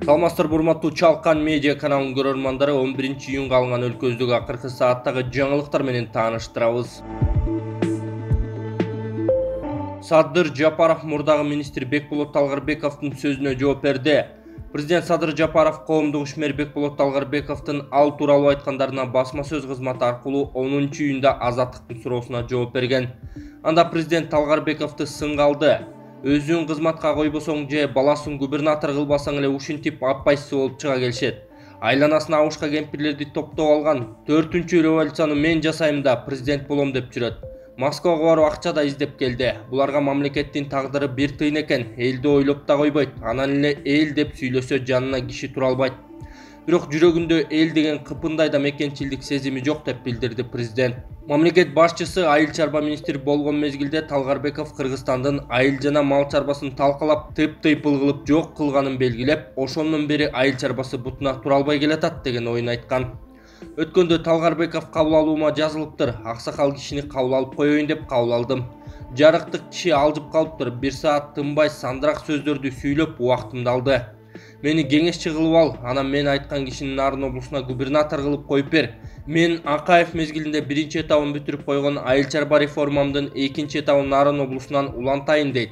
Саламатсыздар урматтуу Чалкан медиа каналынын көрөрмандары, 11-июнга алынган өлкөбүздөгү акыркы сааттагы жаңылыктар менен тааныштырабыз. Садыр Жапаров мурдагы министр Бекболот Талгарбековдун сөзүнө жооп берди. Президент Садыр Жапаров коомдук ишмер Бекболот Талгарбековдун ал тууралуу айткандарына басма сөз кызматы аркылуу 10-июнда Азаттыктын суроосуна жооп берген. Анда президент Талгарбековду сынга алды. Өзүң кызматка койбосоң же баласын губернатор кылбасаң эле ушинтип апайсы болуп чыга келишет. Айланасына абышка кемпирлерди топтоп алган. 4-чү революцияны мен жасайм да президент болом деп жүрөт. Москвага барып акча да издеп келди. Буларга мамлекеттин тагдыры бир тыйын экен. Элди ойлоп да койбойт. Анан эле эл деп сүйлөсө жанына киши тура албайт. Бирок жүрөгүндө эл деген кыпындай да мекенчилдик сезими жок деп билдирди президент. Мамлекет башчысы айыл чарба министри болгон мезгилде Талгарбеков Кыргызстандын айыл жана мал чарбасын талкалап, тыйпыл кылып жок кылганын белгилеп, ошондон бери айыл чарбасы бутуна тура албай келатат деген оюн айткан. Өткөндө Талгарбеков кабыл алуума жазылыптыр. Аксакал кишини кабыл алып коеюн деп кабыл алдым. Жарыктык киши алжып калыптыр. 1 саат тынбай сандырак сөздөрдү сүйлөп убактымды алды. Мени кеңешчи кылып ал, анан мен айткан кишини Нарын облусуна губернатор кылып коюп бер. Мен Акаев мезгилинде 1-чи этабын бүтүрүп койгон айыл чарба реформамдын 2-чи этабын Нарын облусунан улантайын дейт.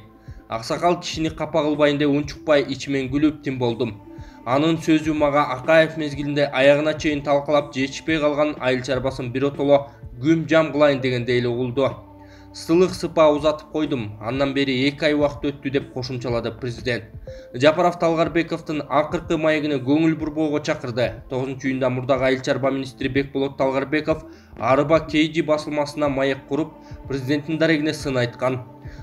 Аксакал кишини капа кылбайын деп унчукпай ичимен күлүп тим болдум. Анын сөзү мага Акаев мезгилинде аягына чейин талкалап жетишпей калган айыл чарбасын биротоло күм жам кылайын дегендей эле угулду. Сылык сыпа узатып койдум. Андан бери 2 ай убакыт өттү деп кошумчалады президент. Жапаров Талгарбековдун акыркы маегине көңүл бурбоого чакырды. 9-июнда мурдагы айыл чарба министри Бекболот Талгарбеков Арыба Кейжи басылмасына маек куруп, президенттин дарегине сын айткан.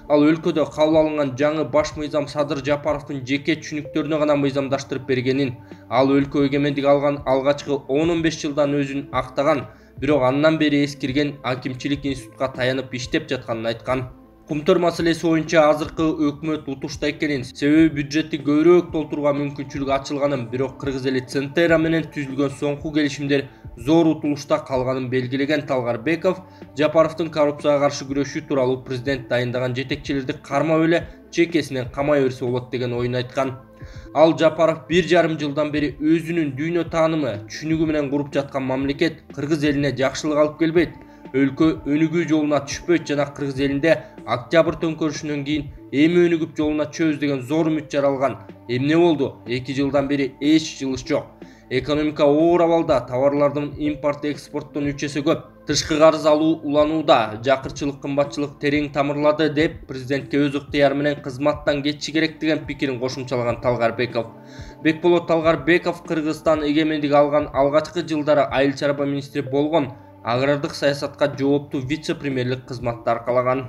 Ал өлкөдө кабыл алынган жаңы баш мыйзам Садыр Жапаровдун жеке түшүнүктөрүнө гана мыйзамдаштырып бергенин, ал өлкө эгемендик алган алгачкы 10-15 жылдан өзүн актаган, бирок андан бери эскирген акимчилик институтка таянып иштеп жатканын айткан. Кумтөр маселеси боюнча азыркы өкмөт утушта экенин, себеби бюджетти көбүрөөк толтурууга мүмкүнчүлүк ачылганын, бирок кыргыз эли Центера менен түзүлгөн соңку келишимдер зор утулушта калганын белгилеген Талгарбеков Жапаровдун коррупцияга каршы күрөшүү тууралуу президент дайындаган жетекчилерди кармап эле чекесинен камай берсе болот деген оюн айткан. Ал Жапаров 1,5 жылдан бери өзүнүн дүйнө таанымы, түшүнүгү менен куруп жаткан мамлекет кыргыз элине жакшылык алып келбейт. Өлкө өнүгүү жолуна түшпөйт жана кыргыз элинде октябрь төңкөрүшүнөн кийин эми өнүгүп жолуна чөбүз деген зор үмүт жаралган. Эмне болду? 2 жылдан бери эч жылыш жок. Экономика оор абалда, товарлардын импорт экспорттон 3 эсе көп. Тышкы карыз алуу уланууда, жакырчылык, кымбатчылык терең тамырлады деп президентке өз ыктыяры менен кызматтан кетиши керек деген пикирин кошумчалаган Талгарбеков. Бекболот Талгарбеков Кыргызстан эгемендик алган алгачкы жылдары айыл чарба министри болгон, агрардык саясатка жооптуу вице-премьерлик кызматты аркалаган.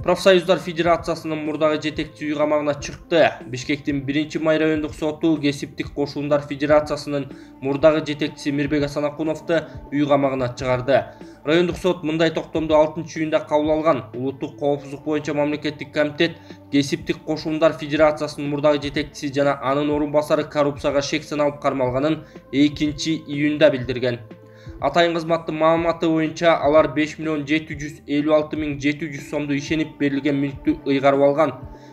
Профсоюздар Федерациясынын мурдагы жетекчиси үй камагына чыкты. Бишкектин 1-май райондук соту Кесиптик кошундар Федерациясынын мурдагы жетекчиси Мирбек Асанакуновду үй камагына чыгарды. Райондук сот мындай токтомду 6-июнда кабыл алган. Улуттук коопсуздук боюнча мамлекеттик комитет Кесиптик кошундар Федерациясынын мурдагы жетекчиси жана анын орун басары коррупцияга шек саналып кармалганын 2-июнда билдирген. Атайын кызматтын маалыматы боюнча алар 5.756.700 сомду ишенип берилген мүлктү ыйгарып алган.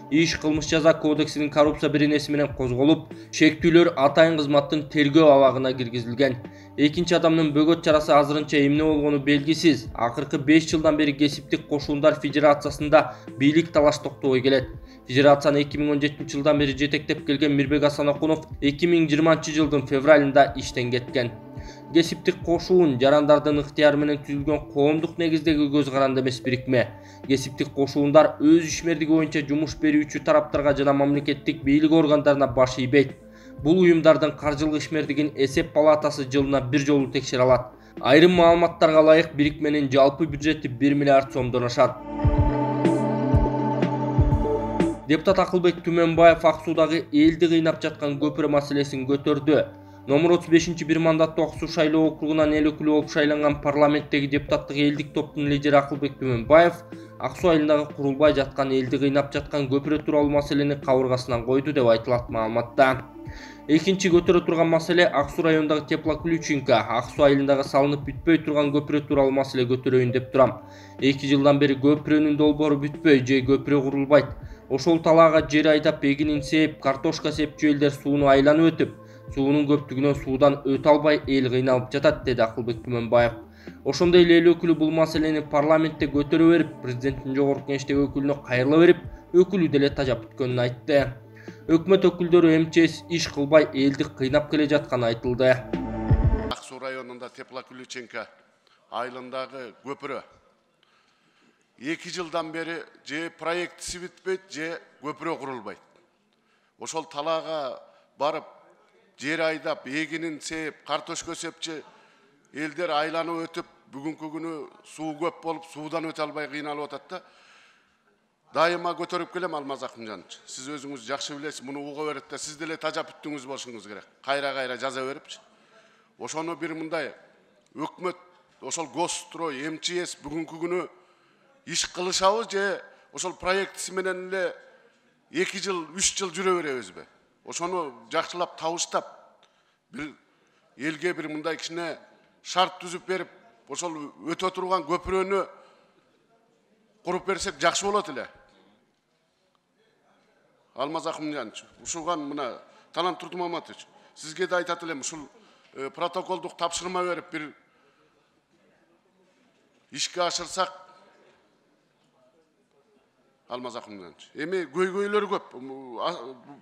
Иш кылмыш жаза кодексинин коррупция беренеси менен козголуп, шектүүлөр атайын кызматтын тергөө абагына киргизилген. Экинчи адамдын бөгөт чарасы азырынча эмне болгону белгисиз. Акыркы 5 жылдан бери Кесиптик кошундар Федерациясында бийлик талаш токтобой келет. Федерацияны 2017 жылдан бери жетектеп келген Мирбек Асанакунов 2020 жылдын февралында иштен кеткен. Кесиптик кошуун жарандардын ыктыяры менен түзүлгөн коомдук негиздеги көз каранды эмес бирикме. Кесиптик кошуундар өз ишмердиги боюнча жумуш берүүчү тараптарга жана мамлекеттик бийлик органдарына баш ийбейт. Бул уюмдардын каржылык ишмердигин эсеп палатасы жылына 1 жолу текшере алат. Айрым маалыматтарга ылайык бирикменин жалпы бюджети 1 миллиард сомдон ашат. Депутат Акылбек Түмөнбаев Ак Суудагы элди кыйнап жаткан көпүрө маселесин көтөрдү. Номер 35 бир мандаттуу Ак Суу шайлоо округунан эл өкүлү болуп шайланган парламенттеги депутаттык элдик топтун лидери Акылбек Түмөнбаев Ак Суу айылындагы курулбай жаткан элди кыйнап жаткан көпүрө тууралуу маселени кабыргасынан койду деп айтылат маалыматта. Экинчи көтөрө турган маселе Ак Суу районундагы теплоключинка, Ак Суу айылындагы салынып бүтпөй турган көпүрө тууралуу маселе көтөрөйүн деп турам. 2 жылдан бери көпүрөнүн долбоору бүтпөй же көпүрө курулбайт. Ошол талаага жер айдап эгинин сээп, картошка сепчү элдер сууну айланып өтүп, суунун көптүгүнөн суудан өтө албай эл кыйналып жатат, деди Акылбек Түмөнбаев. Ошондой эле эл өкүлү бул маселени парламентте көтөрө берип, президенттин жогорку кеңештеги өкүлүнө кайрыла берип, өкүлү деле тажап бүткөнүн айтты. Өкмөт өкүлдөрү МЧС иш кылбай элди кыйнап келе жатканы айтылды. Ак Суу районунда теплоключинка айылындагы көпүрө 2 жылдан бери же проектиси бүтпөйт, же көпүрө курулбайт. Ошол талаага барып, жер айдап, эгинин сээп, картошка сепчи элдер айланып өтүп, бүгүнкү күнү суу көп болуп, суудан өтө албай кыйналып атат да. Дайыма көтөрүп келем Алмаз Акмжанович. Сиз өзүңүз жакшы билесиз, муну уга берет да, сиз деле тажап бүттүңүз болушуңуз керек. Кайра жаза берипчи. Ошону бир мындай өкмөт, ошол Госстрой, МЧС бүгүнкү күнү иш кылышабы же ошол проектиси менен эле 2 жыл, 3 жыл жүрө беребизби? Ошону жакшылап табыштап, бир элге бир мындай кичине шарт түзүп берип, ошол өтө турган көпүрөнү куруп берсек жакшы болот эле. Алмаз Акмжанович, ушуган мына Талант Турдумаматович, сизге да айтат элем, ушул протоколдук тапшырма берип бир ишке ашырсак, Алмаз Акмжанович. Эми көйгөйлөр көп.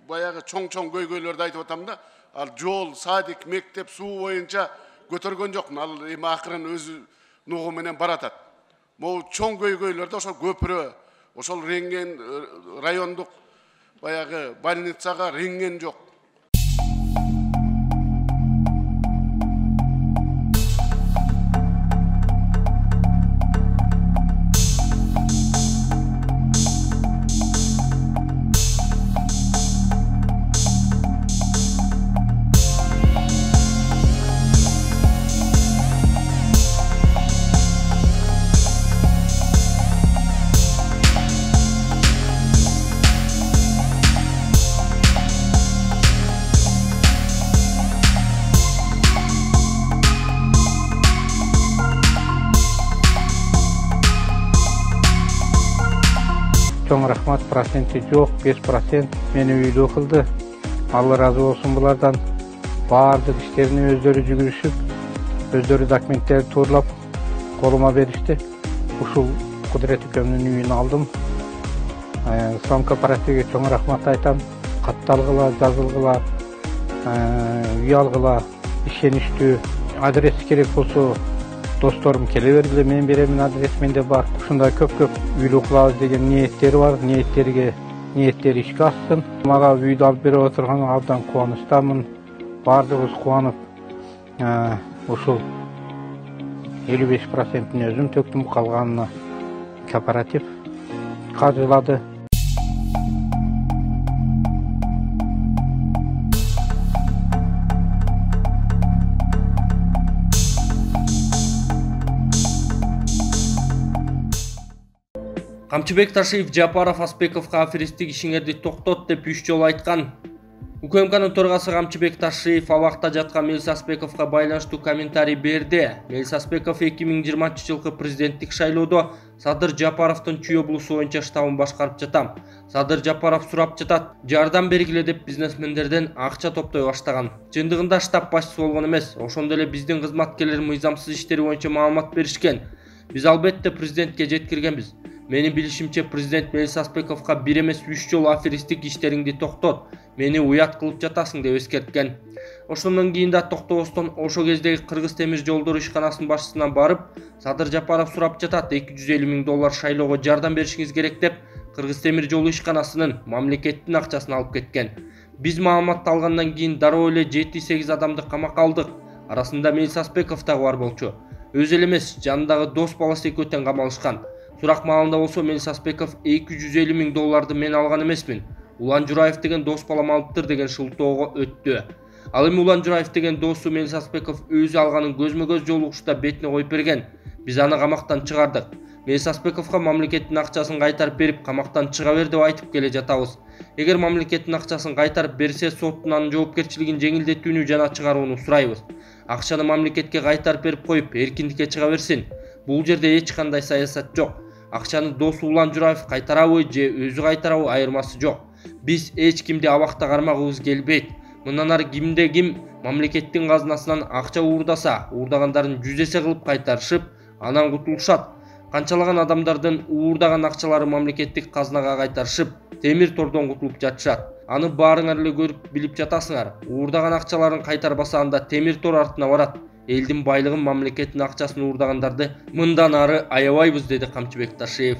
Баягы чоң көйгөйлөрдү айтып атам да, ал жол, садик, мектеп, суу боюнча көтөргөн жокмун. Ал эми акырын өзү нугу менен баратат. Могу чоң көйгөйлөрдө ошол көпүрө, ошол рентген райондук баягы больницага рентген жок. Чоң рахмат, проценти жок, 5% мени үйлөө кылды. Алла разы болсун булардан. Баардык иштерине өздөрү жүгүрүшүп, өздөрү документтерди туурлап колума беришти. Ушул Кудурет экөөмдүн үйүн алдым. Ислам кооперативге чоң рахмат айтам. Катталгыла, жазылгыла, үй алгыла, ишеничтүү. Адрес керек болсо досторум келе бергиле, мен беремин, адрес менде бар. Ушундай көп үйлүү кылабыз деген ниеттери бар. Ниеттери ишке ашсын. Мага үйдү алып берип отурганга абдан кубанычтамын. Бардыгыбыз кубанып, ушул 55%-ин өзүм төктүм, калганына кооператив каржылады. Камчыбек Ташиев Жапаров Аспековго аферисттик ишиңерди токтот деп 3 жолу айткан. УКМКнын төрагасы Камчыбек Ташиев абакта жаткан Мелис Аспековго байланыштуу комментарий берди. Мелис Аспеков 2020-жылкы президенттик шайлоодо Садыр Жапаровдун Чүй облусу боюнча штабын башкарып жатам. Садыр Жапаров сурап жатат, жардам бергиле деп бизнесмендерден акча топтой баштаган. Чындыгында штаб башчысы болгон эмес, ошондой эле биздин кызматкерлер мыйзамсыз иштери боюнча маалымат беришкен. Биз албетте президентке жеткиргенбиз. Менин билишимче президент Мелис Аспековго 1 эмес 3 жолу аферисттик иштериңди токтот, мени уят кылып жатасың деп эскерткен. Ошондон кийин да токтобостон ошо кездеги Кыргыз темир жолдору ишканасынын башчысына барып, Садыр Жапаров сурап жатат, $250 000 шайлоого жардам беришиңиз керек деп, Кыргыз темир жолу ишканасынын мамлекеттин акчасын алып кеткен. Биз маалыматты алгандан кийин дароо эле 7-8 адамды камакка алдык. Арасында Мелис Аспеков дагы бар болчу. Өзү эле эмес, жанындагы дос баласы экөөтөн камалышкан. Сурак маалында болсо Мелис Аспеков $250 000 мен алган эмесмин. Улан Жураев деген дос балам алыптыр деген шылтоого өттү. Ал эми Улан Жураев деген досу Мелис Аспеков өзү алганын көзмө-көз жолугушта бетине коюп берген. Биз аны камактан чыгардык. Месасбековго мамлекеттин акчасын кайтарып берип, камактан чыга бер деп айтып келе жатабыз. Эгер мамлекеттин акчасын кайтарып берсе, соттун анын жоопкерчилигин жеңилдетүүнү жана чыгарууну сурайбыз. Акчаны мамлекетке кайтарып берип коюп, эркиндикке чыга берсин. Бул жерде эч кандай саясат жок. Акчаны досу Улан Жураев кайтарабы же өзү кайтарабы айырмасы жок. Биз эч кимди абакта кармагыбыз келбейт. Мындан ары кимде ким мамлекеттин казынасынан акча уурдаса, уурдагандарын 100 эсе кылып кайтарышып, анан кутулушат. Канчалаган адамдардын уурдаган акчалары мамлекеттик казынага кайтарышып, темир тордон кутулуп жатышат. Аны баарыңар эле көрүп билип жатасыңар. Уурдаган акчаларын кайтарбаса анда темир тор артына барат. Элдин байлыгын, мамлекеттин акчасын уурдагандарды мындан ары аябайбыз, деди Камчыбек Ташиев.